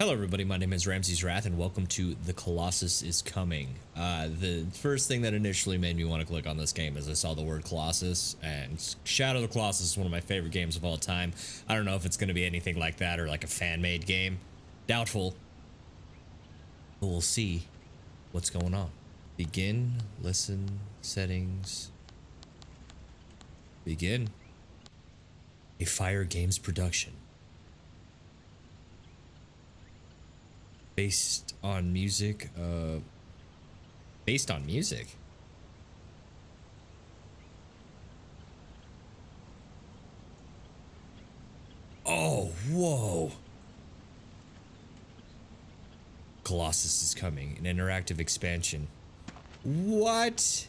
Hello everybody, my name is Ramsey's Wrath and welcome to The Colossus Is Coming. The first thing that initially made me want to click on this game is I saw the word Colossus, and Shadow of the Colossus is one of my favorite games of all time. I don't know if it's going to be anything like that or like a fan-made game. Doubtful. But we'll see what's going on. Begin, listen, settings. Begin. A Fire Games production. Based on music, based on music. Oh, whoa. Colossus is Coming, an interactive expansion. What?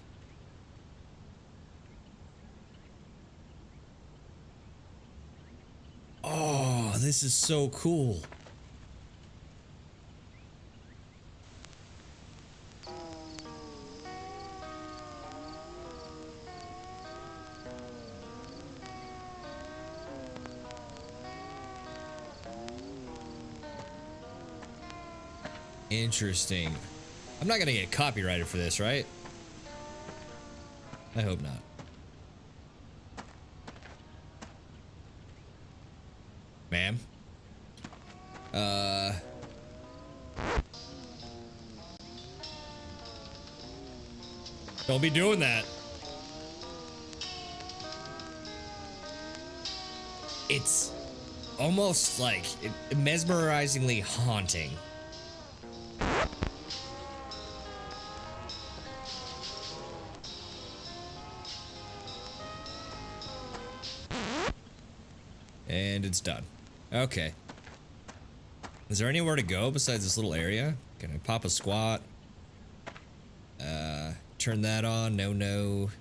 Oh, this is so cool. Interesting. I'm not gonna get copyrighted for this, right? I hope not. Ma'am? Don't be doing that. It's almost like mesmerizingly haunting. And it's done. Okay. Is there anywhere to go besides this little area? Can I pop a squat? Turn that on. No.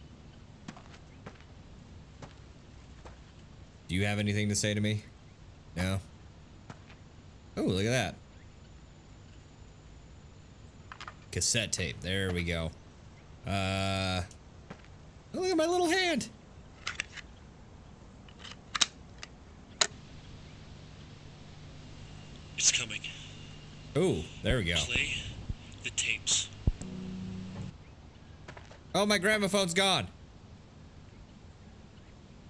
Do you have anything to say to me? No? Oh, look at that. Cassette tape. There we go. Oh, look at my little hand. It's coming. Oh, there we go. Play the tapes. Oh, my gramophone's gone.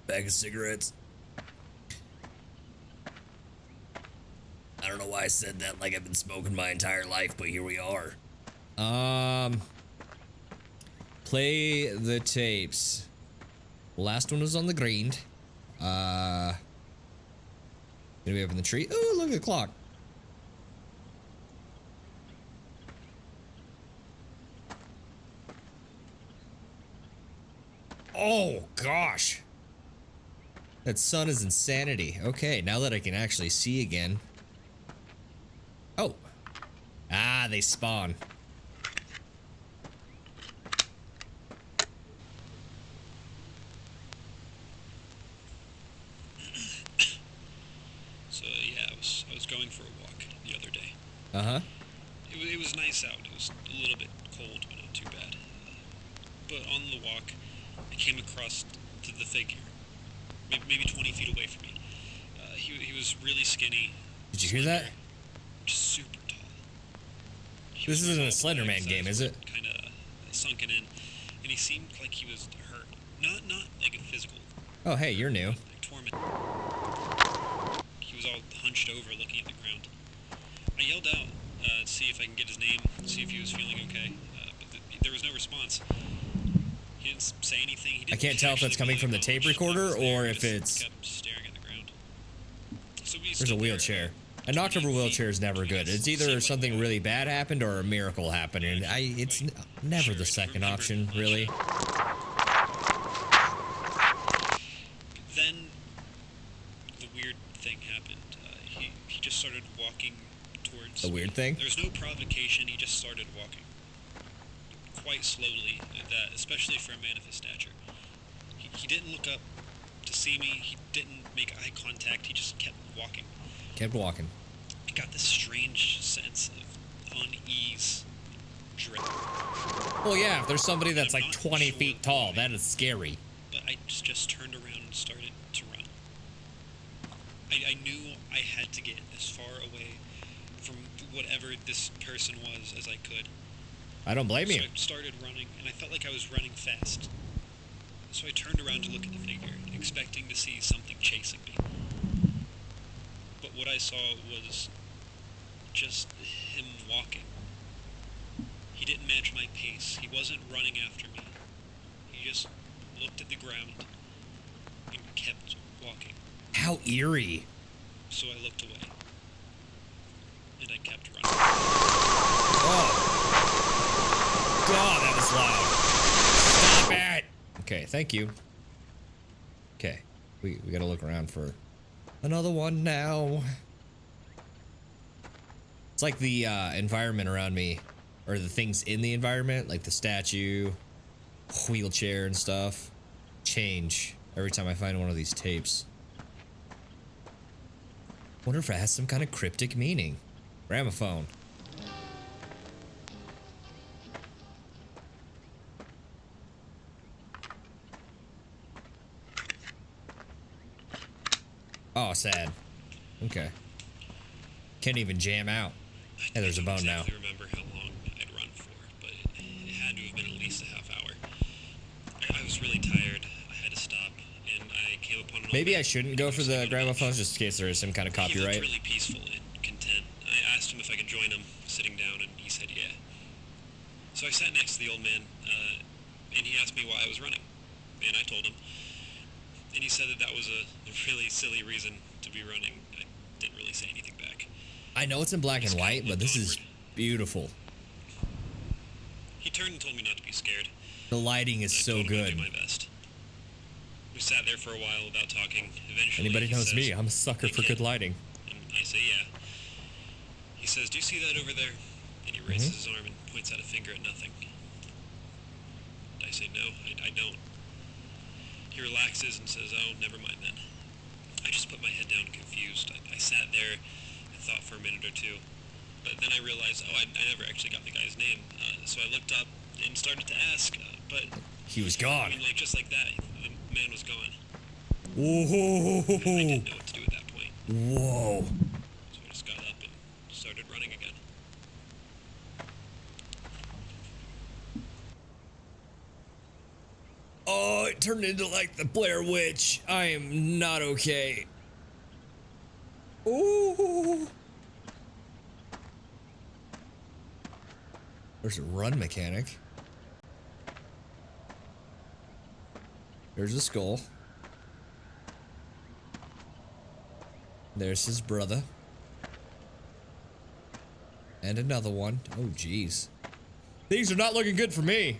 Bag of cigarettes. I don't know why I said that like I've been smoking my entire life, but here we are. Play the tapes. Last one was on the green. Gonna be up in the tree. Oh, look at the clock. Oh, gosh. That sun is insanity. Okay, now that I can actually see again. Oh. Ah, they spawn. So yeah, I was going for a walk the other day. Uh-huh. It was nice out. It was a little bit cold, but not too bad. But on the walk, I came across to the figure, maybe 20 feet away from me. He was really skinny. Did you hear that? Just super tall. This isn't a Slender Man game, is it? Kind of sunken in, and he seemed like he was hurt. Not like a physical. Oh, hey, you're new. Like torment. He was all hunched over, looking at the ground. I yelled out to see if I can get his name, see if he was feeling okay, but there was no response. He didn't say anything. He didn't I can't tell if that's coming from the tape recorder or if it's... kept staring at the ground. So There's a wheelchair. A knocked over wheelchair is never good. It's either something really bad happened or a miracle happened, and it's never the second option, really. Then the weird thing happened. He just started walking towards... A weird thing? There was no provocation. He just started walking quite slowly, especially for a man of his stature. He didn't look up to see me. He didn't make eye contact. He just kept walking. Kept walking. I got this strange sense of unease, dread. Well, yeah, if there's somebody that's like 20 feet tall, that is scary. But I just turned around and started to run. I knew I had to get as far away from whatever this person was as I could. I don't blame So you. I started running, and I felt like I was running fast. So I turned around to look at the figure, expecting to see something chasing me. But what I saw was just him walking. He didn't match my pace. He wasn't running after me. He just looked at the ground and kept walking. How eerie. So I looked away. And I kept running. Oh. God, that was loud. Stop it. Okay, thank you. Okay, we gotta look around for another one now. It's like the environment around me, or the things in the environment, like the statue, wheelchair and stuff, change every time I find one of these tapes. Wonder if it has some kind of cryptic meaning. Gramophone. Oh, sad. Okay. Can't even jam out. Hey, there's a bone now. I don't exactly remember how long I'd run for, but it had to have been at least a half hour. I was really tired. I had to stop, and I came upon an Maybe I shouldn't go for the gramophones just in case there is some kind of He copyright. looked really peaceful and content. I asked him if I could join him sitting down, and he said yeah. So I sat next to the old man, and he asked me why I was running, and I told him. And he said that was a really silly reason to be running. I didn't really say anything back. I know it's in black and white, but this is beautiful. He turned and told me not to be scared. The lighting is so good. I do my best. We sat there for a while without talking. Eventually, Anybody he knows says, me, I'm a sucker for good lighting. And I say, yeah. He says, do you see that over there? And he raises his arm and points out a finger at nothing. I say, no, I don't. He relaxes and says, oh, never mind then. I just put my head down confused. I sat there and thought for a minute or two. But then I realized, I never actually got the guy's name. So I looked up and started to ask, but... He was gone. I mean, like, just like that, the man was gone. Whoa. I didn't know what to do at that point. Whoa. So I just got up and started running again. Oh, it turned into like the Blair Witch. I am not okay. Ooh. There's a run mechanic. There's a skull. There's his brother. And another one. Oh, jeez. Things are not looking good for me.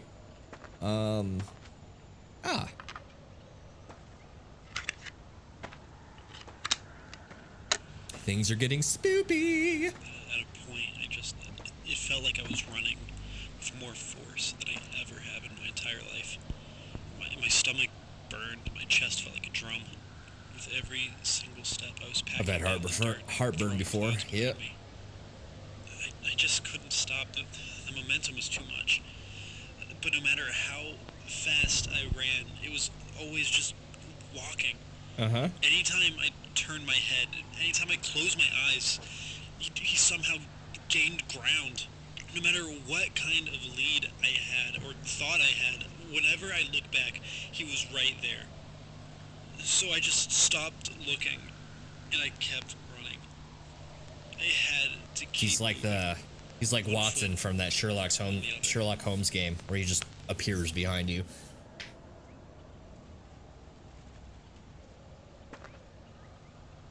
Things are getting spoopy. At a point, it felt like I was running with more force than I ever have in my entire life. My stomach burned, my chest felt like a drum. With every single step, I was packing. I've had heartburn before. Yep. I just couldn't stop. The momentum was too much. But no matter how fast I ran, it was always just walking. Anytime I turned my head, anytime I closed my eyes, he somehow gained ground. No matter what kind of lead I had or thought I had, whenever I looked back, he was right there. So I just stopped looking, and I kept running. I had to keep... He's like Watson from that Sherlock Holmes game, where he just appears behind you.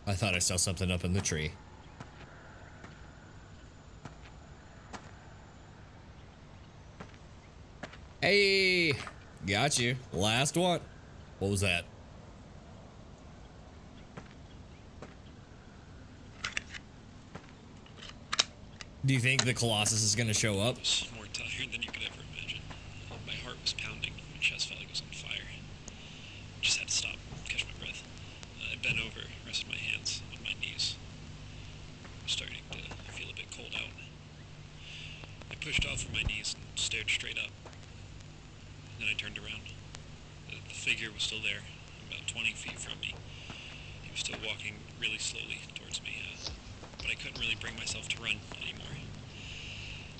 I thought I saw something up in the tree. Hey, got you. Last one. What was that? Do you think the Colossus is gonna show up? I was more tired than you could ever imagine. My heart was pounding. My chest felt like it was on fire. I just had to stop, catch my breath. I bent over, rested my hands on my knees. I was starting to feel a bit cold out. I pushed off from my knees and stared straight up. Then I turned around. The figure was still there, about 20 feet from me. He was still walking really slowly towards me, but but I couldn't really bring myself to run anymore.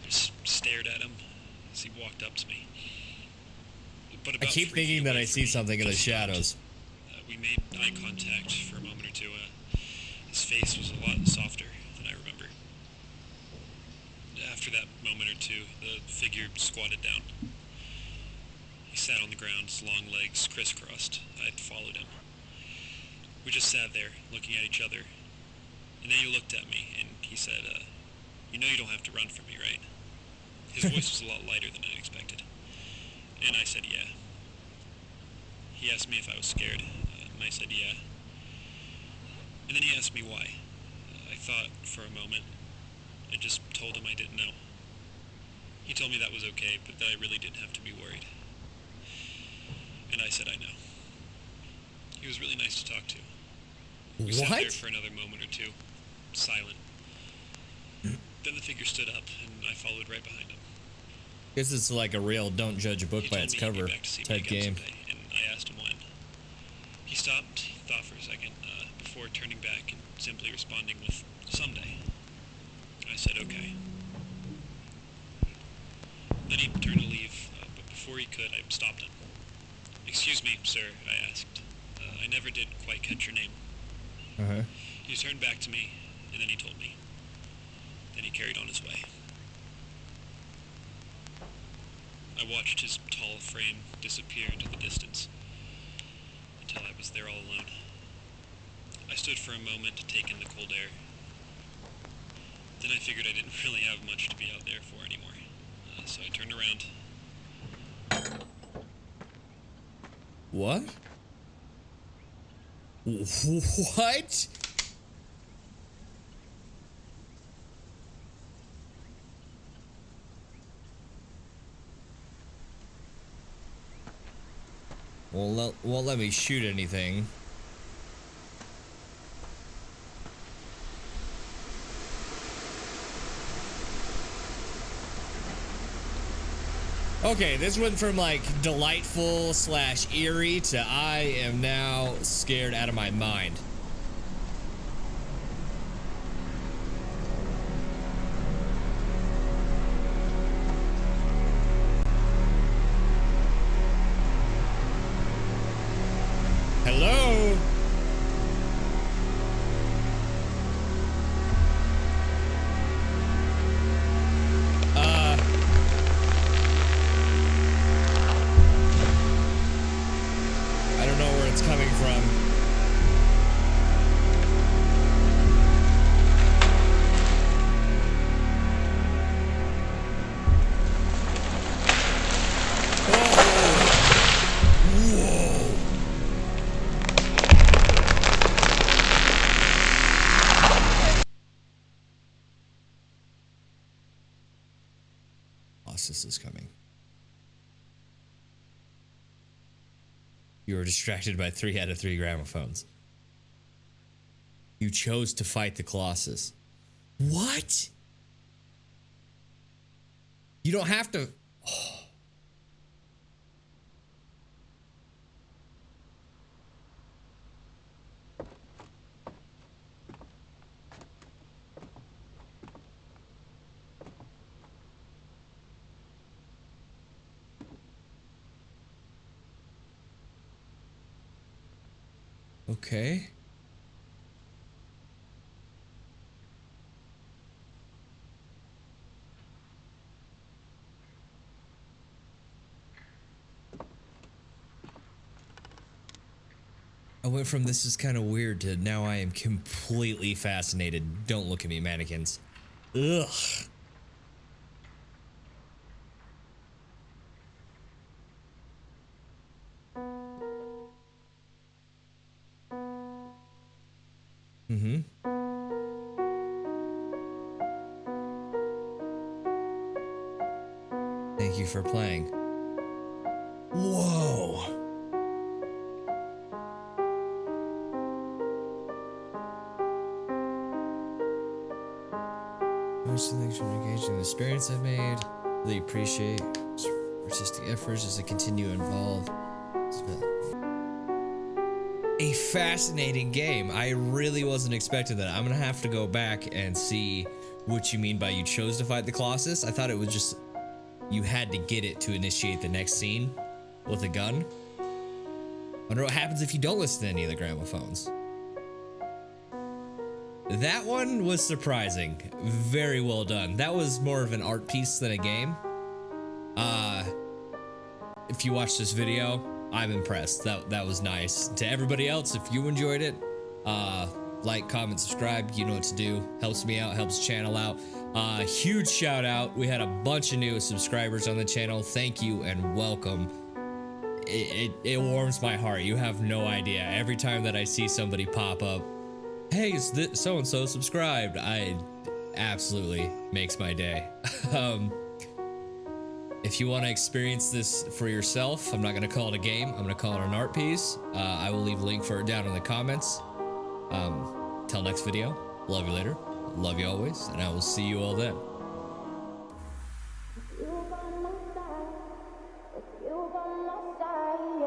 I just stared at him as he walked up to me. But I keep thinking that I see something in the shadows. We made eye contact for a moment or two. His face was a lot softer than I remember. After that moment or two, the figure squatted down. He sat on the ground, his long legs crisscrossed. I followed him. We just sat there, looking at each other. And then he looked at me, and he said, you know you don't have to run from me, right? His voice was a lot lighter than I expected. And I said, yeah. He asked me if I was scared, and I said, yeah. And then he asked me why. I thought for a moment. I just told him I didn't know. He told me that was okay, but that I really didn't have to be worried. And I said I know. He was really nice to talk to. We sat there for another moment or two, silent. Then the figure stood up, and I followed right behind him. Guess it's like a real don't judge a book by its cover type game. Someday, and I asked him when. He stopped, thought for a second, before turning back and simply responding with, someday. I said, okay. Then he turned to leave, but before he could, I stopped him. Excuse me, sir, I asked. I never did quite catch your name. Uh-huh. He turned back to me, and then he told me. Then he carried on his way. I watched his tall frame disappear into the distance, until I was there all alone. I stood for a moment to take in the cold air. Then I figured I didn't really have much to be out there for anymore. So I turned around. What? What? Well, won't let me shoot anything. Okay, this went from like delightful / eerie to I am now scared out of my mind. Hello? I don't know where it's coming from. Colossus is coming. You were distracted by 3 out of 3 gramophones. You chose to fight the Colossus. What? You don't have to. Oh. Okay. I went from this is kind of weird to now I am completely fascinated. Don't look at me, mannequins. Ugh. Mm-hmm. Thank you for playing. Whoa. Thanks for engaging in the experience I've made. Really appreciate artistic efforts as I continue involved. a fascinating game. I really wasn't expecting that. I'm gonna have to go back and see what you mean by you chose to fight the Colossus. I thought it was just you had to get it to initiate the next scene with a gun. I wonder what happens if you don't listen to any of the gramophones. That one was surprising. Very well done. That was more of an art piece than a game. If you watch this video, I'm impressed. That was nice. To everybody else, if you enjoyed it, like, comment, subscribe. You know what to do. Helps me out, helps the channel out. Huge shout out. We had a bunch of new subscribers on the channel. Thank you and welcome. It warms my heart. You have no idea. Every time that I see somebody pop up, hey, is this so-and-so subscribed? Absolutely makes my day. If you want to experience this for yourself, I'm not going to call it a game. I'm going to call it an art piece. I will leave a link for it down in the comments. Till next video, love you later, love you always, and I will see you all then. You by my side, if you by my side.